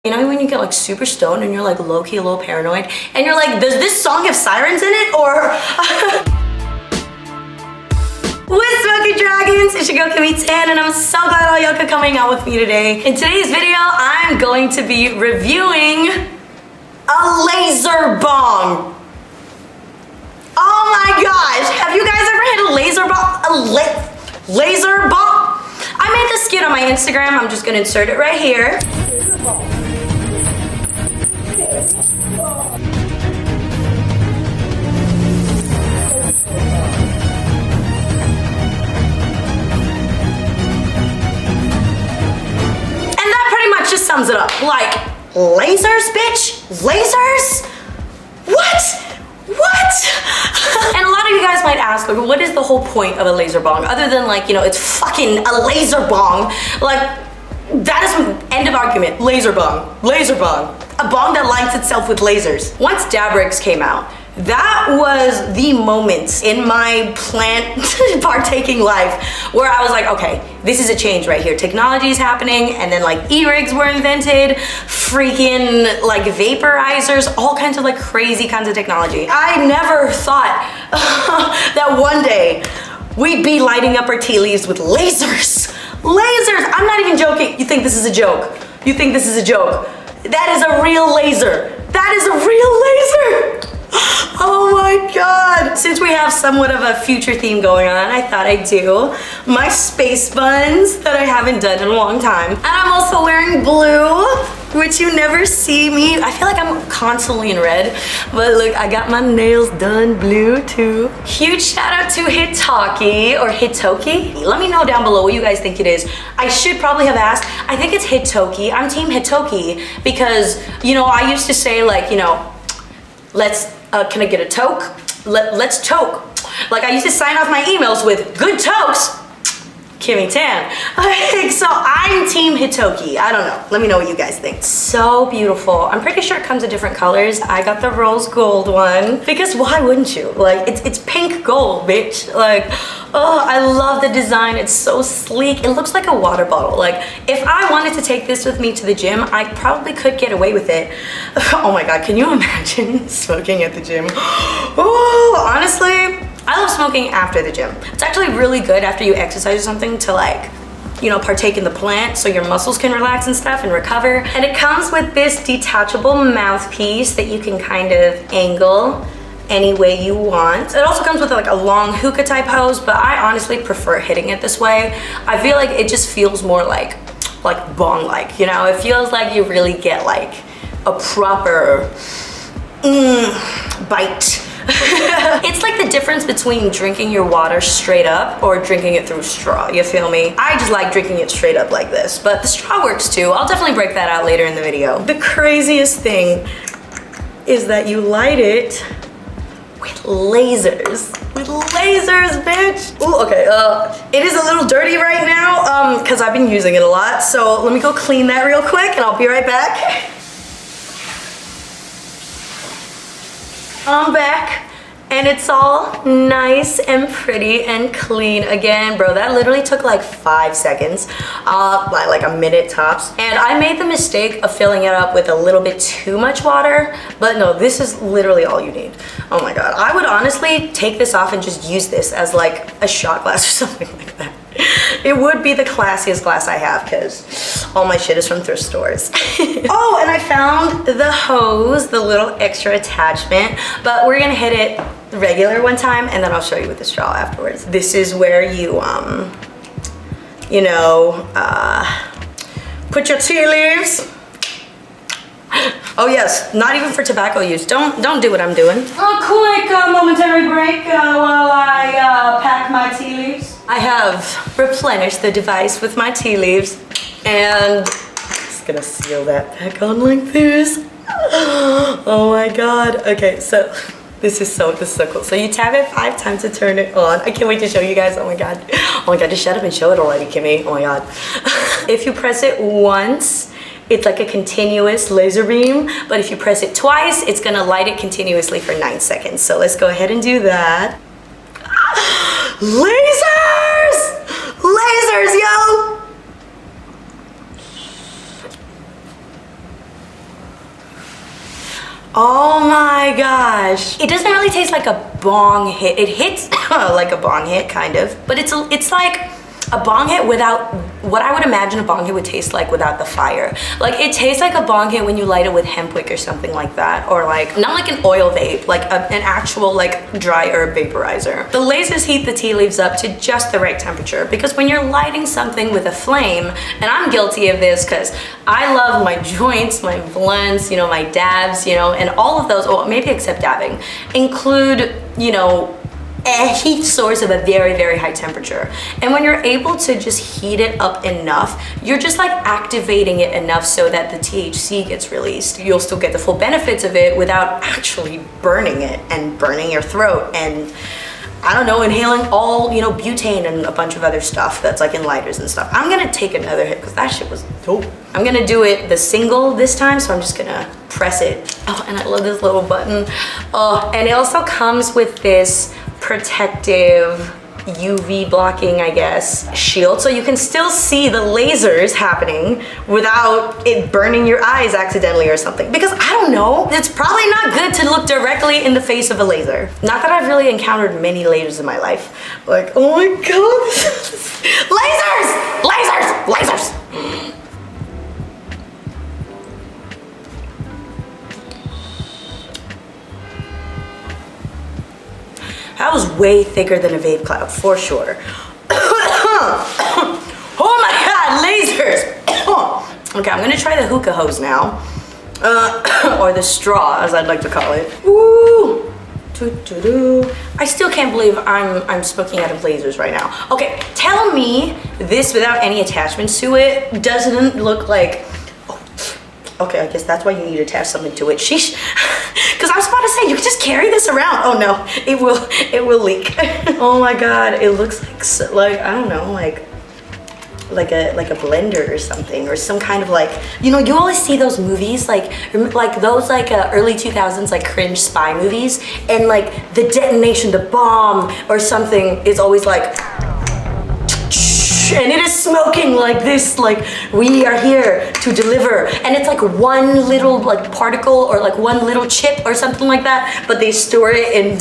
You know when you get like super stoned and you're like low-key a little paranoid and you're like, does this song have sirens in it or? What's Smoking Dragons? It's your girl Kimmy and I'm so glad all y'all could come hang out with me today. In today's video, I'm going to be reviewing a laser bong. Oh my gosh, have you guys ever had a laser bong? Laser bong? I made this skit on my Instagram. I'm just gonna insert it right here. Just sums it up. Like, lasers, bitch? Lasers? What? And a lot of you guys might ask, like, what is the whole point of a laser bong? Other than, like, you know, it's fucking a laser bong. Like, that is end of argument. Laser bong. Laser bong. A bong that lights itself with lasers. Once dab rigs came out, that was the moment in my plant partaking life where I was like, okay, this is a change right here. Technology is happening, and then like e-rigs were invented, freaking like vaporizers, all kinds of like crazy kinds of technology. I never thought that one day we'd be lighting up our tea leaves with lasers. Lasers, I'm not even joking. You think this is a joke? You think this is a joke? That is a real laser. That is a real laser. Oh my god. Since we have somewhat of a future theme going on, I thought I'd do my space buns that I haven't done in a long time. And I'm also wearing blue, which you never see me. I feel like I'm constantly in red, but look, I got my nails done blue too. Huge shout out to Hitoki or Hitoki. Let me know down below what you guys think it is. I should probably have asked. I think it's Hitoki. I'm team Hitoki because, you know, I used to say like, you know, can I get a toke? Let's toke. Like I used to sign off my emails with good tokes, Kimmy Tan. So I'm team Hitoki. I don't know. Let me know what you guys think. So beautiful. I'm pretty sure it comes in different colors. I got the rose gold one because why wouldn't you? Like it's pink gold, bitch. Like, oh, I love the design. It's so sleek. It looks like a water bottle. Like if I wanted to take this with me to the gym, I probably could get away with it. Oh my God, can you imagine smoking at the gym? Oh, honestly, I love smoking after the gym. It's actually really good after you exercise or something to like, you know, partake in the plant so your muscles can relax and stuff and recover. And it comes with this detachable mouthpiece that you can kind of angle any way you want. It also comes with like a long hookah type hose, but I honestly prefer hitting it this way. I feel like it just feels more like bong-like, you know? It feels like you really get like a proper bite. It's like the difference between drinking your water straight up or drinking it through straw, you feel me? I just like drinking it straight up like this, but the straw works too. I'll definitely break that out later in the video. The craziest thing is that you light it with lasers. With lasers, bitch. Ooh, okay, it is a little dirty right now because I've been using it a lot, so let me go clean that real quick and I'll be right back. I'm back and it's all nice and pretty and clean again. Bro, that literally took like 5 seconds, like a minute tops. And I made the mistake of filling it up with a little bit too much water, but no, this is literally all you need. Oh my God, I would honestly take this off and just use this as like a shot glass or something like that. It would be the classiest glass I have because all my shit is from thrift stores. Oh, and I found the hose, the little extra attachment, but we're gonna hit it regular one time and then I'll show you with the straw afterwards. This is where you, you know, put your tea leaves. Oh yes, not even for tobacco use. Don't do what I'm doing. A quick momentary break while I pack my tea leaves. I have replenished the device with my tea leaves and just gonna seal that back on like this. Oh my God. Okay, so this is so cool. So you tap it 5 times to turn it on. I can't wait to show you guys. Oh my God. Oh my God, just shut up and show it already, Kimmy. Oh my God. If you press it once, it's like a continuous laser beam, but if you press it twice, it's gonna light it continuously for 9 seconds. So let's go ahead and do that. Lasers! Lasers, yo! Oh my gosh. It doesn't really taste like a bong hit. It hits like a bong hit, kind of. But it's like a bong hit without what I would imagine a bong hit would taste like without the fire. Like it tastes like a bong hit when you light it with hemp wick or something like that. Or like, not like an oil vape, like an actual like dry herb vaporizer. The lasers heat the tea leaves up to just the right temperature, because when you're lighting something with a flame, and I'm guilty of this because I love my joints, my blunts, you know, my dabs, you know, and all of those, well, maybe except dabbing, include, you know, a heat source of a very, very high temperature. And when you're able to just heat it up enough, you're just like activating it enough so that the THC gets released. You'll still get the full benefits of it without actually burning it and burning your throat and, I don't know, inhaling all, you know, butane and a bunch of other stuff that's like in lighters and stuff. I'm gonna take another hit because that shit was dope. I'm gonna do it the single this time, so I'm just gonna press it. Oh, and I love this little button. Oh, and it also comes with this protective UV blocking, I guess, shield, so you can still see the lasers happening without it burning your eyes accidentally or something. Because I don't know, it's probably not good to look directly in the face of a laser. Not that I've really encountered many lasers in my life. Like, oh my god. Lasers! Lasers! Lasers! That was way thicker than a vape cloud, for sure. Oh my god, lasers! Okay, I'm gonna try the hookah hose now. Or the straw, as I'd like to call it. Ooh. I still can't believe I'm smoking out of lasers right now. Okay, tell me this without any attachments to it doesn't look like... Okay, I guess that's why you need to attach something to it. Sheesh. Because I was about to say, you can just carry this around. Oh no, it will leak. Oh my god, it looks like I don't know, like a blender or something, or some kind of like, you know, you always see those movies, like those like early 2000s like cringe spy movies, and like the detonation, the bomb or something is always like, and it is smoking like this, like we are here to deliver, and it's like one little like particle or like one little chip or something like that, but they store it in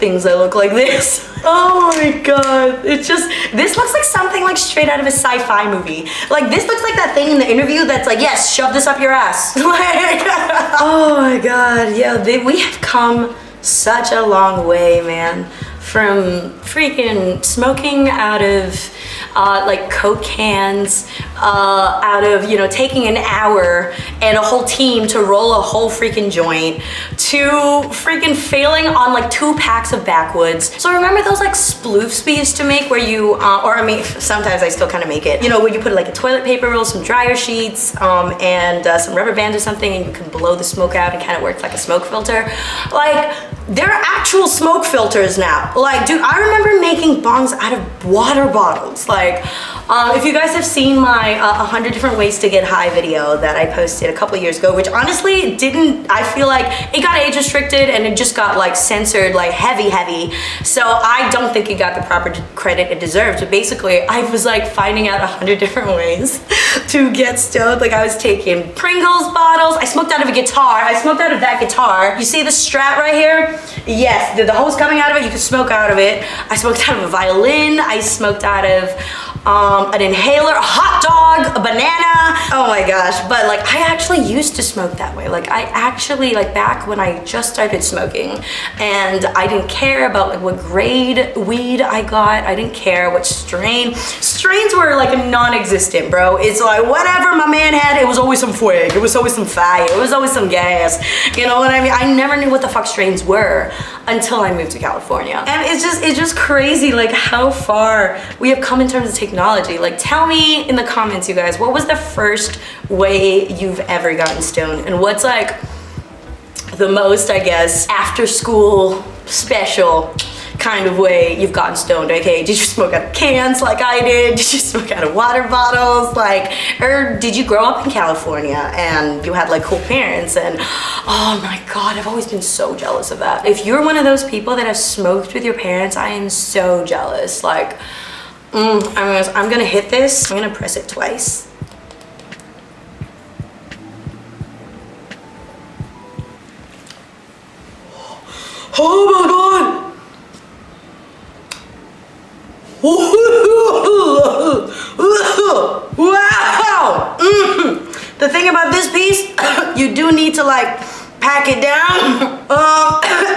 things that look like this. Oh my god, it's just, this looks like something like straight out of a sci-fi movie. Like this looks like that thing in the interview that's like, yes, shove this up your ass. Like, oh my god, yeah, we have come such a long way, man. From freaking smoking out of like Coke cans, out of, you know, taking an hour and a whole team to roll a whole freaking joint, to freaking failing on like 2 packs of backwoods. So remember those like sploofs we used to make where you, or I mean, sometimes I still kind of make it, you know, where you put like a toilet paper roll, some dryer sheets, and some rubber bands or something, and you can blow the smoke out and kind of works like a smoke filter. Like, there are actual smoke filters now. Like, dude, I remember making bongs out of water bottles. Like, if you guys have seen my 100 different ways to get high video that I posted a couple years ago, which honestly I feel like it got age restricted and it just got like censored like heavy. So I don't think it got the proper credit it deserved. But basically, I was like finding out 100 different ways to get stoned. Like I was taking Pringles bottles. I smoked out of a guitar. I smoked out of that guitar. You see the Strat right here? Yes, the hose coming out of it, you can smoke out of it. I smoked out of a violin. I smoked out of an inhaler, a hot dog, a banana. Oh my gosh, but like I actually used to smoke that way. Like I actually, like back when I just started smoking and I didn't care about like what grade weed I got. I didn't care what strain. Strains were like non-existent, bro. It's like whatever my man had, it was always some fueg. It was always some fire. It was always some gas. You know what I mean? I never knew what the fuck strains were until I moved to California. And it's just crazy like how far we have come in terms of technology. Like tell me in the comments, you guys, what was the first way you've ever gotten stoned? And what's like the most, I guess, after school special kind of way you've gotten stoned? Okay, did you smoke out of cans like I did? Did you smoke out of water bottles? Like, or did you grow up in California and you had like cool parents? And oh my god, I've always been so jealous of that. If you're one of those people that have smoked with your parents, I am so jealous. Like, I'm gonna hit this. I'm gonna press it twice. Oh my god! Wow! The thing about this piece, you do need to like pack it down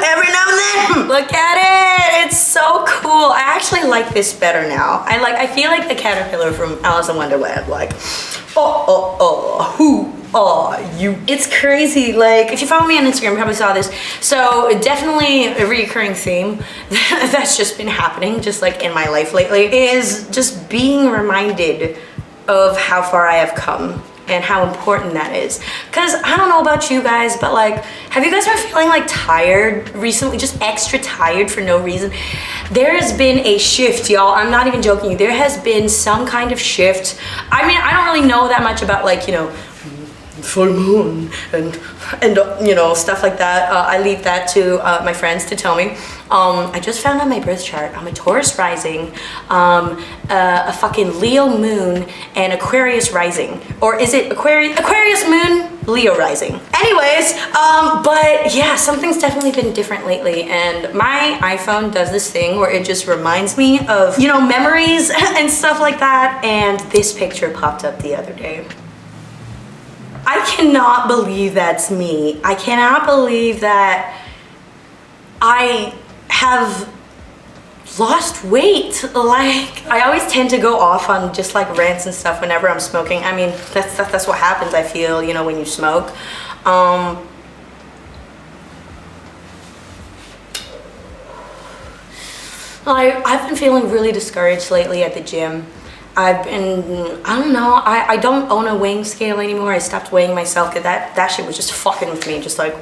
every now and then. Look at it, it's so cool. I actually like this better now. I feel like the caterpillar from Alice in Wonderland. Like, who are you? It's crazy. Like, if you follow me on Instagram, you probably saw this. So definitely a recurring theme that's just been happening, just like in my life lately, is just being reminded of how far I have come and how important that is. Because I don't know about you guys, but like, have you guys been feeling like tired recently, just extra tired for no reason? There has been a shift, y'all. I'm not even joking. There has been some kind of shift. I mean, I don't really know that much about like, you know, full moon and you know, stuff like that. I leave that to my friends to tell me. I just found out my birth chart. I'm a Taurus rising, a fucking Leo moon, and Aquarius rising. Or is it Aquarius moon, Leo rising? Anyways, but yeah, something's definitely been different lately, and my iPhone does this thing where it just reminds me of, you know, memories and stuff like that, and this picture popped up the other day. I cannot believe that's me. I cannot believe that I have lost weight. Like, I always tend to go off on just like rants and stuff whenever I'm smoking. I mean, that's what happens, I feel, you know, when you smoke. I've been feeling really discouraged lately at the gym. I've been, I don't know, I don't own a weighing scale anymore. I stopped weighing myself because that shit was just fucking with me, just like,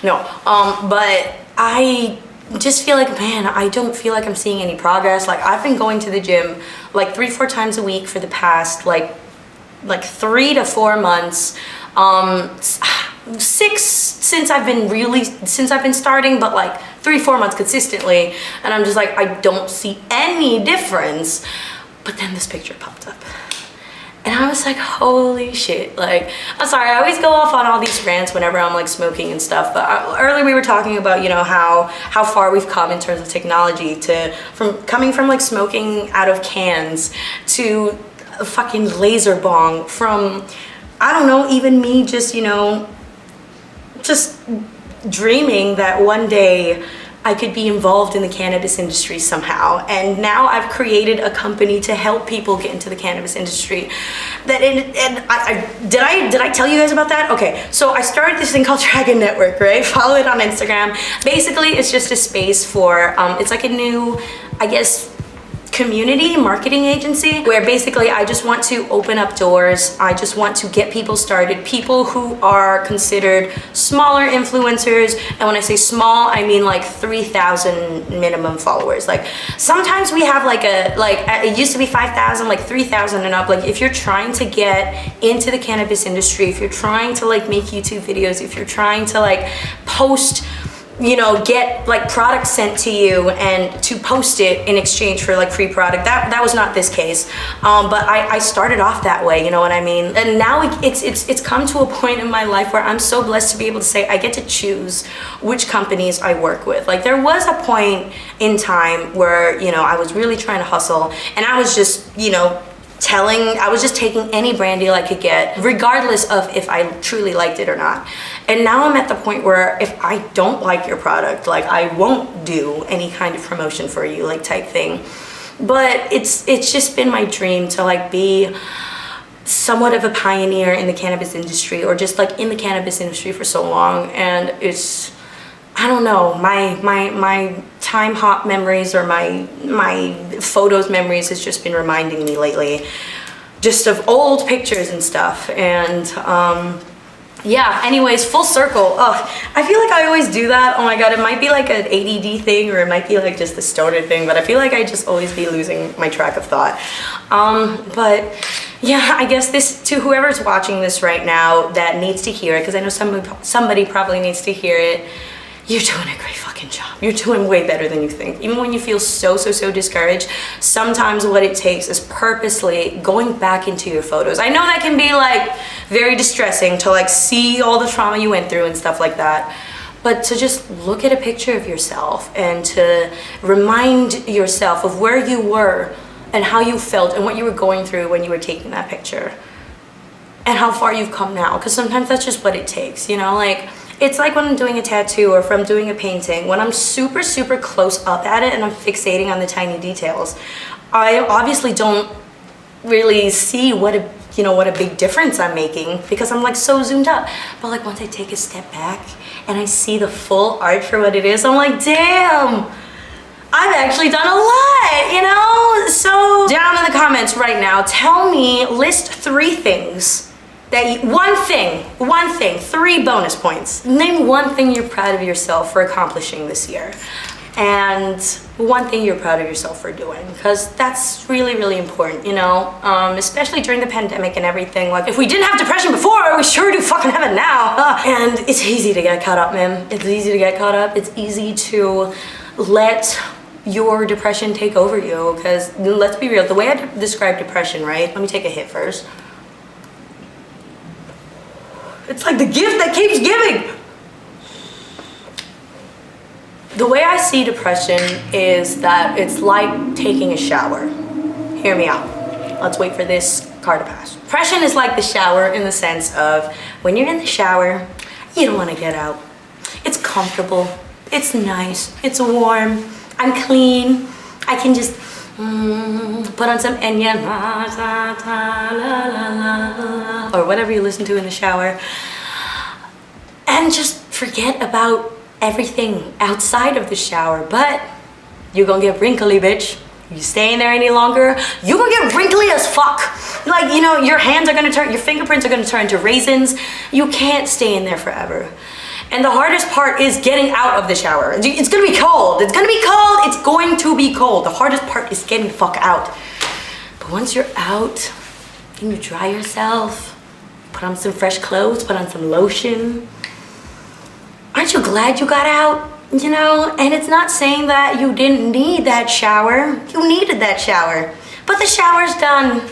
no. But I just feel like, man, I don't feel like I'm seeing any progress. Like, I've been going to the gym like 3-4 times a week for the past like 3 to 4 months. 6 since I've been starting, but like 3-4 months consistently. And I'm just like, I don't see any difference. But then this picture popped up and I was like, holy shit. Like, I'm sorry, I always go off on all these rants whenever I'm like smoking and stuff, but earlier we were talking about, you know, how far we've come in terms of technology, coming from like smoking out of cans to a fucking laser bong, from, I don't know, even me just, you know, just dreaming that one day I could be involved in the cannabis industry somehow. And now I've created a company to help people get into the cannabis industry. Did I tell you guys about that? Okay, so I started this thing called Dragon Network, right? Follow it on Instagram. Basically, it's just a space for, it's like a new, I guess, community marketing agency, where basically I just want to open up doors. I just want to get people started, people who are considered smaller influencers. And when I say small, I mean like 3,000 minimum followers. Like, sometimes we have like it used to be 5,000, like 3,000 and up. Like, if you're trying to get into the cannabis industry, if you're trying to like make YouTube videos, if you're trying to like post, you know, get like products sent to you and to post it in exchange for like free product. That was not this case, but I started off that way, you know what I mean? And now it's come to a point in my life where I'm so blessed to be able to say I get to choose which companies I work with. Like, there was a point in time where, you know, I was really trying to hustle, and I was just, you know, I was just taking any brand deal I could get, regardless of if I truly liked it or not. And now I'm at the point where if I don't like your product, like, I won't do any kind of promotion for you, like, type thing. But it's just been my dream to like be somewhat of a pioneer in the cannabis industry, or just like in the cannabis industry for so long. And it's, I don't know, my time hop memories, or my photos memories, has just been reminding me lately just of old pictures and stuff. And yeah, anyways, full circle. I feel like I always do that. Oh my god, it might be like an ADD thing, or it might be like just a stoner thing, but I feel like I just always be losing my track of thought. But yeah, I guess this, to whoever's watching this right now that needs to hear it, because I know somebody probably needs to hear it, you're doing a great fucking job. You're doing way better than you think. Even when you feel so discouraged, sometimes what it takes is purposely going back into your photos. I know that can be like very distressing to like see all the trauma you went through and stuff like that. but to just look at a picture of yourself and to remind yourself of where you were and how you felt and what you were going through when you were taking that picture and how far you've come now, because sometimes that's just what it takes, you know? Like, it's like when I'm doing a tattoo or if I'm doing a painting, when I'm super, super close up at it and I'm fixating on the tiny details, I obviously don't really see what a big difference I'm making because I'm like so zoomed up. But like once I take a step back and I see the full art for what it is, I'm like, damn, I've actually done a lot, you know? So down in the comments right now, tell me, list 3 things that one thing, 3 bonus points. Name one thing you're proud of yourself for accomplishing this year. And one thing you're proud of yourself for doing, because that's really, really important, you know, especially during the pandemic and everything. Like, if we didn't have depression before, we sure do fucking have it now. And it's easy to get caught up, man. It's easy to get caught up. It's easy to let your depression take over you, because let's be real, the way I describe depression, right? Let me take a hit first. It's like the gift that keeps giving. The way I see depression is that it's like taking a shower. Hear me out. Let's wait for this car to pass. Depression is like the shower in the sense of when you're in the shower, you don't want to get out. It's comfortable. It's nice. It's warm. I'm clean. I can just put on some Enya or whatever you listen to in the shower and just forget about everything outside of the shower. But you're gonna get wrinkly, bitch. You stay in there any longer, you're gonna get wrinkly as fuck. Like, you know, your hands are gonna turn, your fingerprints are gonna turn into raisins. You can't stay in there forever. And the hardest part is getting out of the shower. It's gonna be cold. It's gonna be cold. It's going to be cold. The hardest part is getting the fuck out. But once you're out, and you dry yourself, put on some fresh clothes, put on some lotion. Aren't you glad you got out? You know, and it's not saying that you didn't need that shower. You needed that shower. But the shower's done.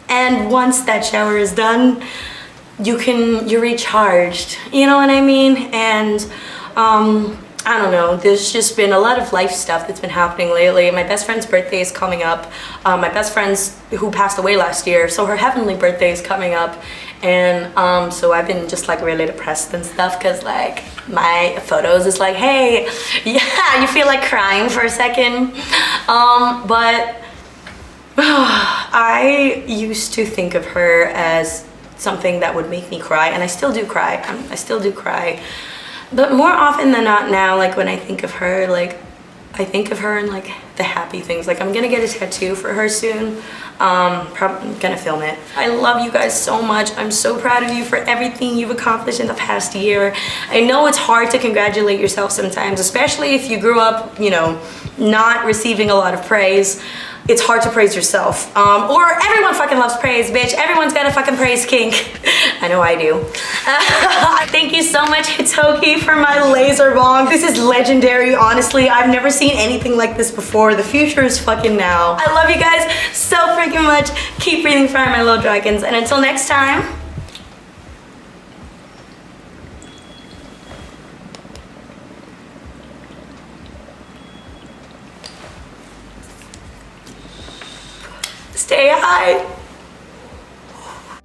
And once that shower is done, you're recharged, you know what I mean? And I don't know, there's just been a lot of life stuff that's been happening lately. My best friend's birthday is coming up. My best friend's who passed away last year, so her heavenly birthday is coming up. And so I've been just like really depressed and stuff, because like my photos is like, hey, yeah, you feel like crying for a second. But I used to think of her as something that would make me cry, and I still do cry. I still do cry, but more often than not now, like when I think of her, like I think of her in like the happy things. Like I'm gonna get a tattoo for her soon. Probably gonna film it. I love you guys so much. I'm so proud of you for everything you've accomplished in the past year. I know it's hard to congratulate yourself sometimes, especially if you grew up, you know, not receiving a lot of praise. It's hard to praise yourself. Or everyone fucking loves praise, bitch. Everyone's got a fucking praise kink. I know I do. Thank you so much, Hitoki, for my laser bong. This is legendary, honestly. I've never seen anything like this before. The future is fucking now. I love you guys so freaking much. Keep breathing fire, my little dragons. And until next time, stay high.